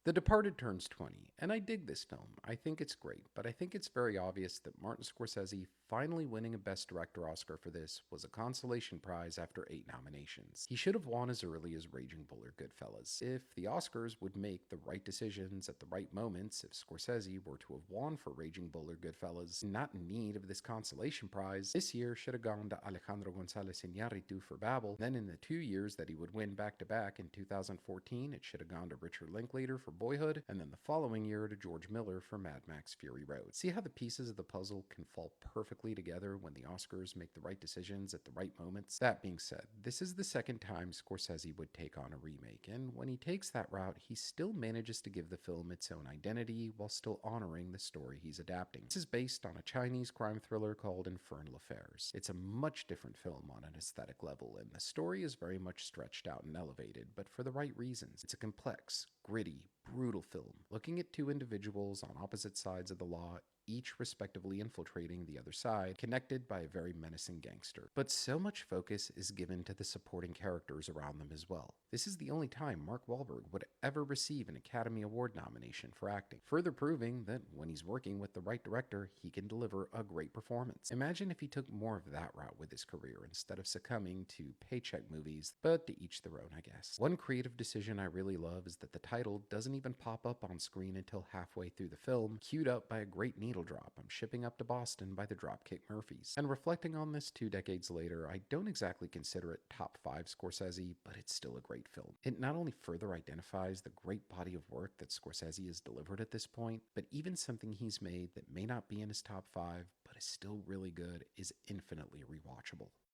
The Departed turns 20, and I dig this film. I think it's great, but I think it's very obvious that Martin Scorsese finally winning a Best Director Oscar for this was a consolation prize after 8 nominations. He should have won as early as Raging Bull or Goodfellas. If the Oscars would make the right decisions at the right moments, if Scorsese were to have won for Raging Bull or Goodfellas, not in need of this consolation prize, this year should have gone to Alejandro González Iñárritu for Babel. Then in the 2 years that he would win back-to-back in 2014, it should have gone to Richard Linklater for Boyhood, and then the following year to George Miller for Mad Max Fury Road. See how the pieces of the puzzle can fall perfectly together when the Oscars make the right decisions at the right moments? That being said, this is the second time Scorsese would take on a remake, and when he takes that route, he still manages to give the film its own identity while still honoring the story he's adapting. This is based on a Chinese crime thriller called Infernal Affairs. It's a much different film on an aesthetic level, and the story is very much stretched out and elevated, but for the right reasons. It's a complex, gritty, brutal film, looking at two individuals on opposite sides of the law, each respectively infiltrating the other side, connected by a very menacing gangster. But so much focus is given to the supporting characters around them as well. This is the only time Mark Wahlberg would ever receive an Academy Award nomination for acting, further proving that when he's working with the right director, he can deliver a great performance. Imagine if he took more of that route with his career instead of succumbing to paycheck movies, but to each their own, I guess. One creative decision I really love is that the title doesn't even pop up on screen until halfway through the film, queued up by a great needle drop. I'm shipping up to Boston by the Dropkick Murphys. And reflecting on this 2 decades later, I don't exactly consider it top 5 Scorsese, but it's still a great film. It not only further identifies the great body of work that Scorsese has delivered at this point, but even something he's made that may not be in his top 5, but is still really good, is infinitely rewatchable.